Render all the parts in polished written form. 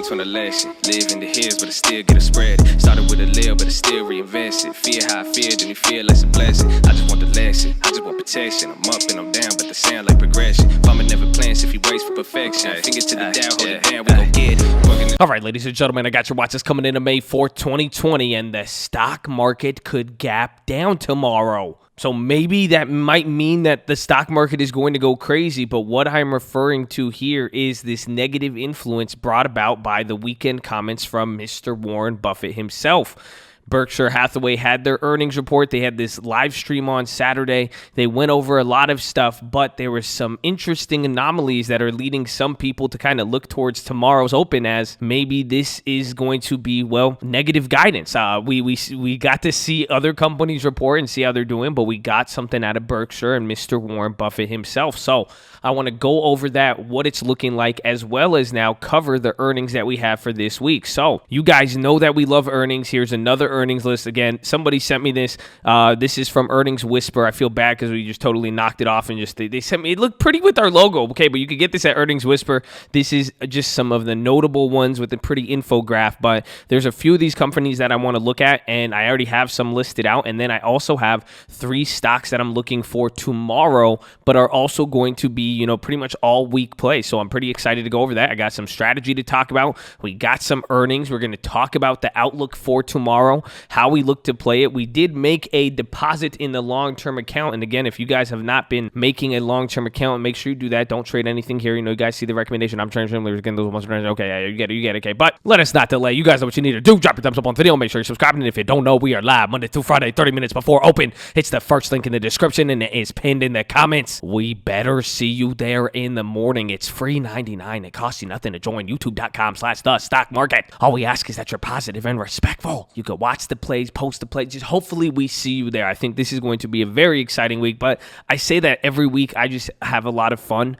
learned to an election. Live in the hills, but I still get a spread. Started with a little, but I still reinvest it. Fear how I feel, then you feel like a blessing. I just want the lesson, I just want protection. I'm up and I'm down, but they sound like progression. Farmer never plans if he waits for perfection. Finger to the down, hold it down, we gon' get it. All right, ladies and gentlemen, I got your watches coming into May 4th, 2020, and the stock market could gap down tomorrow. So maybe that might mean that the stock market is going to go crazy, but what I'm referring to here is this negative influence brought about by the weekend comments from Mr. Warren Buffett himself. Berkshire Hathaway had their earnings report. They had this live stream on Saturday. They went over a lot of stuff, but there were some interesting anomalies that are leading some people to kind of look towards tomorrow's open as maybe this is going to be, well, negative guidance. We got to see other companies report and see how they're doing, but we got something out of Berkshire and Mr. Warren Buffett himself. So I want to go over that, what it's looking like, as well as now cover the earnings that we have for this week. So you guys know that we love earnings. Here's another earnings list. Again, somebody sent me this. This is from Earnings Whisper. I feel bad because we just totally knocked it off and just they sent me. It looked pretty with our logo. Okay, but you could get this at Earnings Whisper. This is just some of the notable ones with a pretty infograph, but there's a few of these companies that I want to look at, and I already have some listed out. And then I also have 3 stocks that I'm looking for tomorrow, but are also going to be, pretty much all week play. So I'm pretty excited to go over that. I got some strategy to talk about. We got some earnings. We're going to talk about the outlook for tomorrow, how we look to play it. We did make a deposit in the long-term account. And again, if you guys have not been making a long-term account, make sure you do that. Don't trade anything here. You guys see the recommendation. I'm trying to getting those ones. Okay, yeah, you get it. Okay, but let us not delay. You guys know what you need to do. Drop your thumbs up on the video. Make sure you're subscribing. And if you don't know, we are live Monday through Friday, 30 minutes before open. It's the first link in the description, and it is pinned in the comments. We better see you there in the morning. It's free $99. It costs you nothing to join. YouTube.com/thestockmarket. All we ask is that you're positive and respectful. You can watch the plays, post the plays. Just hopefully we see you there. I think this is going to be a very exciting week, but I say that every week. I just have a lot of fun.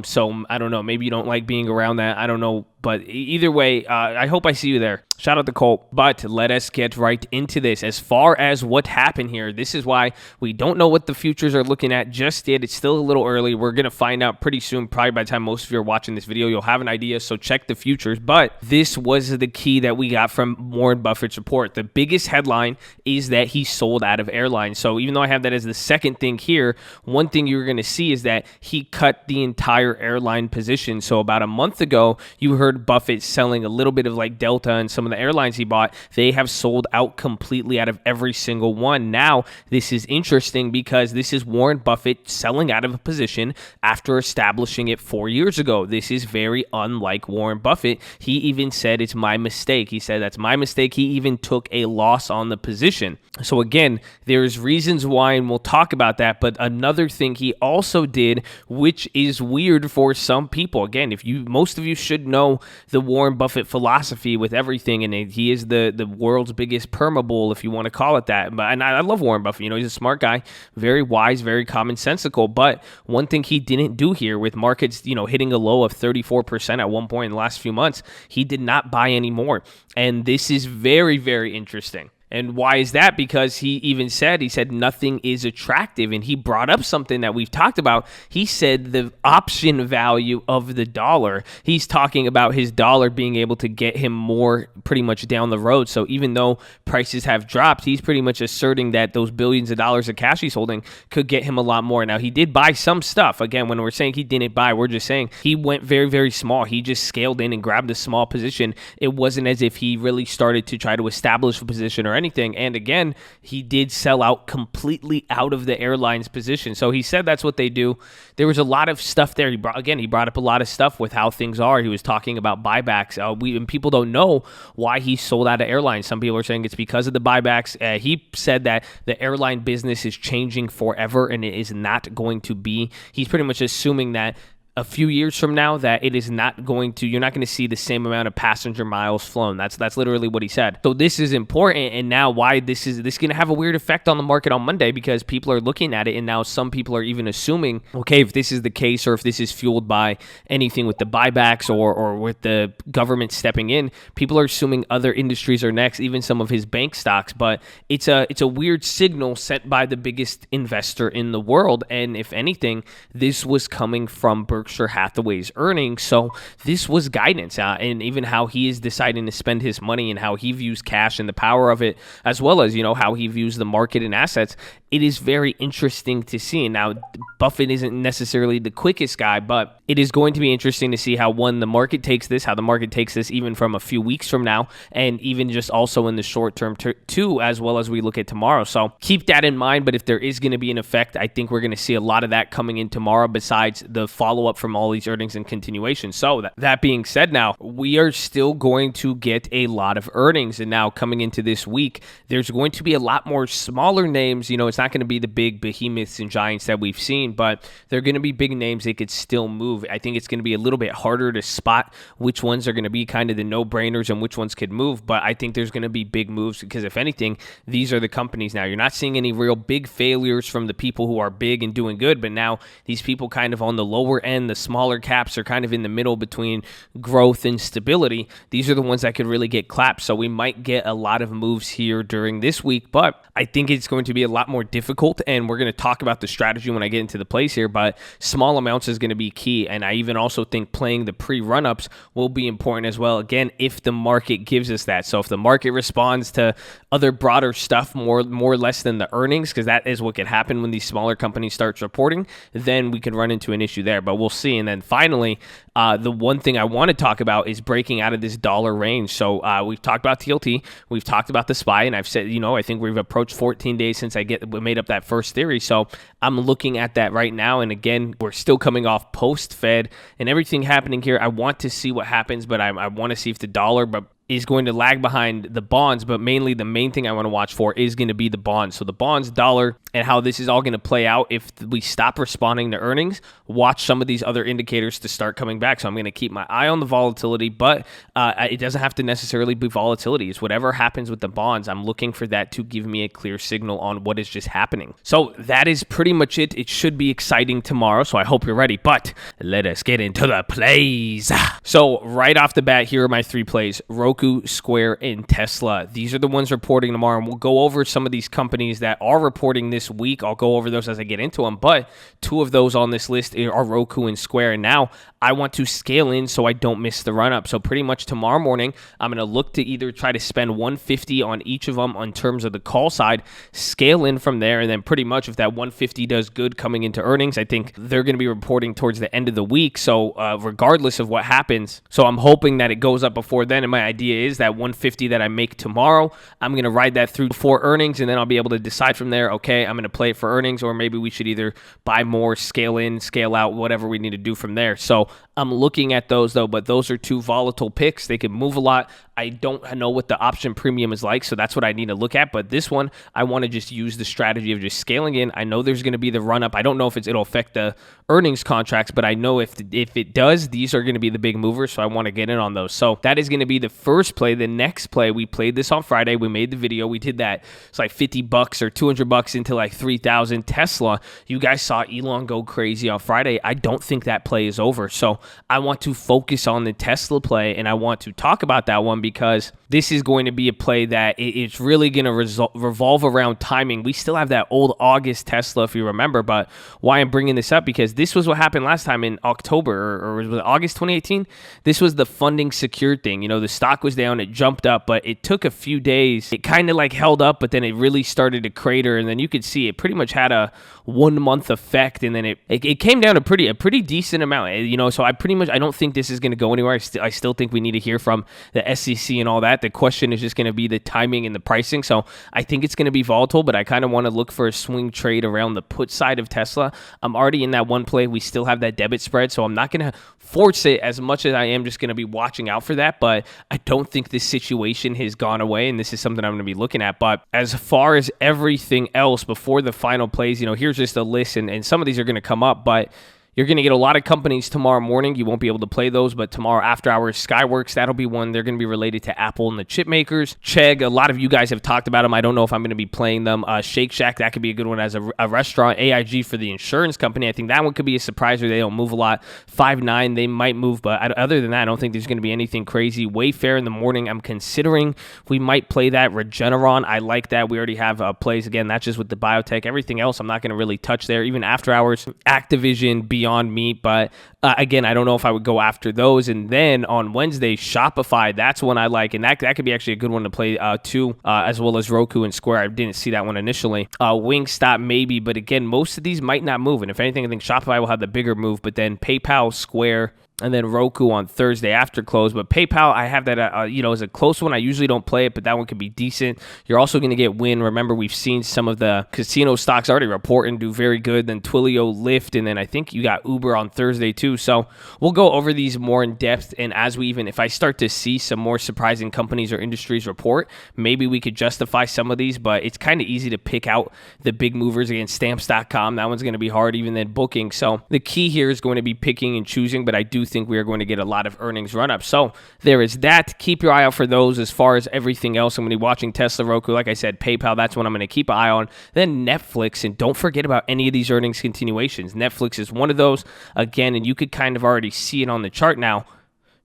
So I don't know. Maybe you don't like being around that. I don't know. But either way, I hope I see you there. Shout out to Colt. But let us get right into this. As far as what happened here, this is why we don't know what the futures are looking at just yet. It's still a little early. We're going to find out pretty soon. Probably by the time most of you are watching this video, you'll have an idea. So check the futures. But this was the key that we got from Warren Buffett's report. The biggest headline is that he sold out of airlines. So even though I have that as the second thing here, one thing you're going to see is that he cut the entire airline position. So about a month ago, you heard Buffett selling a little bit of like Delta and some of the airlines he bought. They have sold out completely out of every single one. Now, this is interesting because this is Warren Buffett selling out of a position after establishing it 4 years ago. This is very unlike Warren Buffett. He even said it's my mistake. He said that's my mistake. He even took a loss on the position. So again, there's reasons why, and we'll talk about that. But another thing he also did, which is weird for some people. Again, most of you should know the Warren Buffett philosophy with everything, and he is the world's biggest perma bull, if you want to call it that. And I love Warren Buffett. He's a smart guy, very wise, very commonsensical. But one thing he didn't do here with markets, hitting a low of 34% at one point in the last few months, he did not buy any more. And this is very, very interesting. And why is that? Because he said nothing is attractive. And he brought up something that we've talked about. He said the option value of the dollar. He's talking about his dollar being able to get him more pretty much down the road. So even though prices have dropped, he's pretty much asserting that those billions of dollars of cash he's holding could get him a lot more. Now, he did buy some stuff. Again, when we're saying he didn't buy, we're just saying he went very, very small. He just scaled in and grabbed a small position. It wasn't as if he really started to try to establish a position or anything. And again, he did sell out completely out of the airline's position. So he said that's what they do. There was a lot of stuff there. He brought up a lot of stuff with how things are. He was talking about buybacks. And people don't know why he sold out of airlines. Some people are saying it's because of the buybacks. He said that the airline business is changing forever, and it is not going to be. He's pretty much assuming that a few years from now that it is not going to, you're not going to see the same amount of passenger miles flown. That's literally what he said. So this is important, and now why this is going to have a weird effect on the market on Monday, because people are looking at it, and now some people are even assuming, okay, if this is the case, or if this is fueled by anything with the buybacks or with the government stepping in, people are assuming other industries are next, even some of his bank stocks. But it's a weird signal sent by the biggest investor in the world, and if anything, this was coming from Berkshire Berkshire Hathaway's earnings. So this was guidance, and even how he is deciding to spend his money and how he views cash and the power of it, as well as, how he views the market and assets. It is very interesting to see. Now, Buffett isn't necessarily the quickest guy, but it is going to be interesting to see how the market takes this, how the market takes this even from a few weeks from now, and even just also in the short term too, as well as we look at tomorrow. So keep that in mind. But if there is going to be an effect, I think we're going to see a lot of that coming in tomorrow, besides the follow-up from all these earnings and continuation. So that being said, now we are still going to get a lot of earnings. And now coming into this week, there's going to be a lot more smaller names. It's not going to be the big behemoths and giants that we've seen, but they're going to be big names. They could still move. I think it's going to be a little bit harder to spot which ones are going to be kind of the no-brainers and which ones could move, but I think there's going to be big moves because, if anything, these are the companies now. You're not seeing any real big failures from the people who are big and doing good, but now these people kind of on the lower end, the smaller caps, are kind of in the middle between growth and stability. These are the ones that could really get clapped, so we might get a lot of moves here during this week, but I think it's going to be a lot more difficult, and we're going to talk about the strategy when I get into the plays here, but small amounts is going to be key, and I even also think playing the pre-run-ups will be important as well, again, if the market gives us that. So if the market responds to other broader stuff more or less than the earnings, because that is what could happen when these smaller companies start reporting, then we could run into an issue there, but we'll see. And then finally, the one thing I want to talk about is breaking out of this dollar range. So we've talked about TLT, we've talked about the SPY, and I've said, I think we've approached 14 days since I made up that first theory. So I'm looking at that right now. And again, we're still coming off post-Fed and everything happening here. I want to see what happens, but I want to see if the dollar is going to lag behind the bonds, but mainly the main thing I want to watch for is going to be the bonds. So the bonds, dollar, and how this is all going to play out if we stop responding to earnings. Watch some of these other indicators to start coming back. So I'm going to keep my eye on the volatility, but it doesn't have to necessarily be volatility. It's whatever happens with the bonds. I'm looking for that to give me a clear signal on what is just happening. So that is pretty much it. It should be exciting tomorrow, so I hope you're ready, but let us get into the plays. So right off the bat, here are my 3 plays: ROKU, Square, and Tesla. These are the ones reporting tomorrow, and we'll go over some of these companies that are reporting this week. I'll go over those as I get into them, but 2 of those on this list are ROKU and Square, and now I want to scale in so I don't miss the run-up. So pretty much tomorrow morning, I'm going to look to either try to spend $150 on each of them in terms of the call side, scale in from there, and then pretty much if that $150 does good coming into earnings, I think they're going to be reporting towards the end of the week. So regardless of what happens, so I'm hoping that it goes up before then, and my idea is that $150 that I make tomorrow, I'm going to ride that through before earnings, and then I'll be able to decide from there, okay, I'm going to play it for earnings, or maybe we should either buy more, scale in, scale out, whatever we need to do from there. So I'm looking at those though, but those are 2 volatile picks. They can move a lot. I don't know what the option premium is like, so that's what I need to look at. But this one, I want to just use the strategy of just scaling in. I know there's going to be the run up. I don't know if it'll affect the earnings contracts, but I know if it does, these are going to be the big movers, so I want to get in on those. So that is going to be the first play. The next play, we played this on Friday. We made the video. We did that. It's like $50 or $200 into like 3,000 Tesla. You guys saw Elon go crazy on Friday. I don't think that play is over. So I want to focus on the Tesla play, and I want to talk about that one because this is going to be a play that it's really going to revolve around timing. We still have that old August Tesla, if you remember, but why I'm bringing this up, because this was what happened last time in October, or was it August 2018? This was the funding secured thing. The stock was down, it jumped up, but it took a few days. It kind of like held up, but then it really started to crater, and then you could see it pretty much had a 1 month effect, and then it came down to a pretty decent amount. So I don't think this is going to go anywhere. I still think we need to hear from the SEC and all that. The question is just going to be the timing and the pricing. So I think it's going to be volatile, but I kind of want to look for a swing trade around the put side of Tesla. I'm already in that one play. We still have that debit spread, so I'm not going to force it as much as I am just going to be watching out for that, but I don't think this situation has gone away, and this is something I'm going to be looking at. But as far as everything else before the final plays, here's just a list, and some of these are going to come up, but you're going to get a lot of companies tomorrow morning. You won't be able to play those, but tomorrow after hours, Skyworks, that'll be one. They're going to be related to Apple and the chip makers. Chegg, a lot of you guys have talked about them. I don't know if I'm going to be playing them. Shake Shack, that could be a good one as a restaurant. AIG for the insurance company, I think that one could be a surprise, or they don't move a lot. 5-9, they might move, but other than that, I don't think there's going to be anything crazy. Wayfair in the morning, I'm considering we might play that. Regeneron, I like that. We already have plays. Again, that's just with the biotech. Everything else, I'm not going to really touch there. Even after hours, Activision, Beyond Beyond Meat, but again, I don't know if I would go after those. And then on Wednesday, Shopify, that's one I like, and that could be actually a good one to play too, as well as Roku and Square. I didn't see that one initially. Wingstop maybe, but again, most of these might not move, and if anything, I think Shopify will have the bigger move, but then PayPal, Square, and then Roku on Thursday after close. But PayPal, I have that, as a close one. I usually don't play it, but that one could be decent. You're also going to get Wynn. Remember, we've seen some of the casino stocks already report and do very good. Then Twilio, Lyft, and then I think you got Uber on Thursday too. So we'll go over these more in depth. And if I start to see some more surprising companies or industries report, maybe we could justify some of these. But it's kind of easy to pick out the big movers against Stamps.com. That one's going to be hard, even than Booking. So the key here is going to be picking and choosing, but I do think we are going to get a lot of earnings run up. So there is that. Keep your eye out for those. As far as everything else, I'm going to be watching Tesla, Roku, like I said, PayPal, that's what I'm going to keep an eye on. Then Netflix, and don't forget about any of these earnings continuations. Netflix is one of those, again, and you could kind of already see it on the chart now.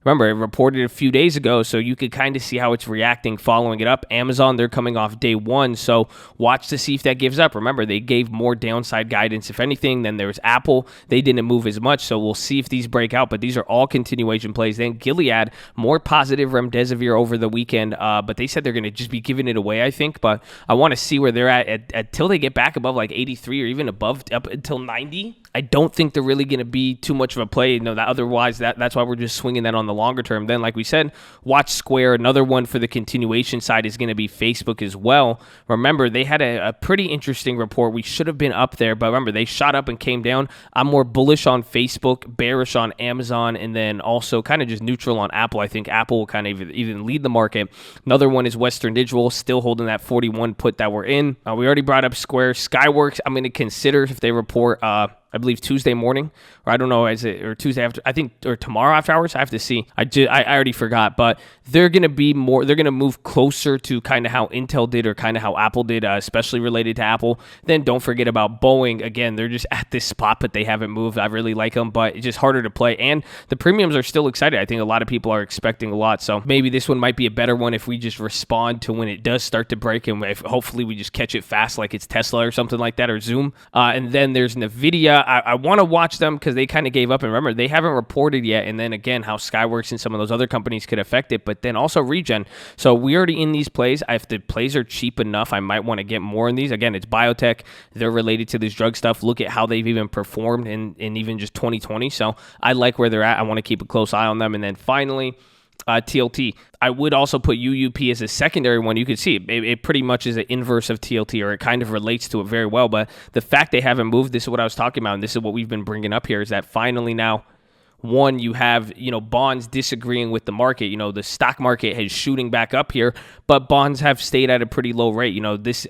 Remember, it reported a few days ago, so you could kind of see how it's reacting following it up. Amazon, they're coming off day one, so watch to see if that gives up. Remember, they gave more downside guidance, if anything. Then there's Apple. They didn't move as much, so we'll see if these break out, but these are all continuation plays. Then Gilead, more positive remdesivir over the weekend, but they said they're going to just be giving it away, I think, but I want to see where they're at until they get back above like 83 or even above up until 90. I don't think they're really going to be too much of a play. Otherwise, that's why we're just swinging that on the longer term. Then, like we said, watch Square. Another one for the continuation side is going to be Facebook as well. Remember, they had a pretty interesting report. We should have been up there, but remember, they shot up and came down. I'm more bullish on Facebook, bearish on Amazon, and then also kind of just neutral on Apple. I think Apple will kind of even lead the market. Another one is Western Digital, still holding that 41 put that we're in. We already brought up Square. Skyworks, I'm going to consider if they report I believe Tuesday morning, or I don't know, or Tuesday after, I think, or tomorrow after hours. I have to see. I already forgot, but they're going to move closer to kind of how Intel did or kind of how Apple did, especially related to Apple. Then don't forget about Boeing. Again, they're just at this spot, but they haven't moved. I really like them, but it's just harder to play. And the premiums are still excited. I think a lot of people are expecting a lot. So maybe this one might be a better one if we just respond to when it does start to break, and if hopefully we just catch it fast like it's Tesla or something like that, or Zoom. And then there's NVIDIA. I want to watch them because they kind of gave up, and remember, they haven't reported yet. And then again, how Skyworks and some of those other companies could affect it, but then also Regen. So we already in these plays. If the plays are cheap enough, I might want to get more in these. Again, it's biotech. They're related to this drug stuff. Look at how they've even performed in even just 2020. So I like where they're at. I want to keep a close eye on them. And then finally, TLT. I would also put UUP as a secondary one. You could see it pretty much is an inverse of TLT, or it kind of relates to it very well. But the fact they haven't moved, this is what I was talking about, and this is what we've been bringing up here, is that finally now, one, you have, bonds disagreeing with the market. The stock market is shooting back up here, but bonds have stayed at a pretty low rate.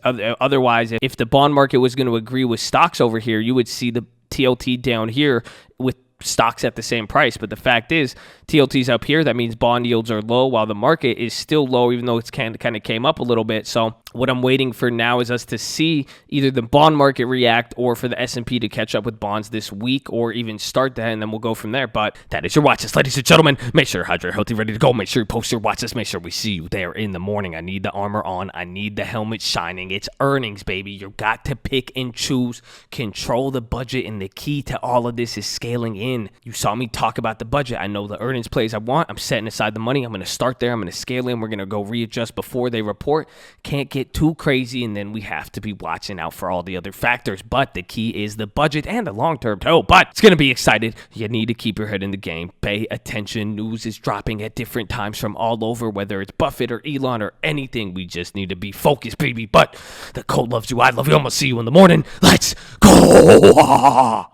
Otherwise, if the bond market was going to agree with stocks over here, you would see the TLT down here with stocks at the same price. But the fact is, TLT's up here. That means bond yields are low while the market is still low, even though it's kind of came up a little bit. So what I'm waiting for now is us to see either the bond market react or for the S&P to catch up with bonds this week, or even start that, and then we'll go from there. But that is your watch list, ladies and gentlemen. Make sure you're hydrated, healthy, ready to go. Make sure you post your watch list. Make sure we see you there in the morning. I need the armor on. I need the helmet shining. It's earnings, baby. You've got to pick and choose. Control the budget, and the key to all of this is scaling in. You saw me talk about the budget. I know the earnings plays I want. I'm setting aside the money. I'm going to start there. I'm going to scale in. We're going to go readjust before they report. Can't get too crazy, and then we have to be watching out for all the other factors. But the key is the budget and the long-term toe. But it's going to be excited. You need to keep your head in the game. Pay attention. News is dropping at different times from all over, whether it's Buffett or Elon or anything. We just need to be focused, baby. But the code loves you. I love you. I'm going to see you in the morning. Let's go.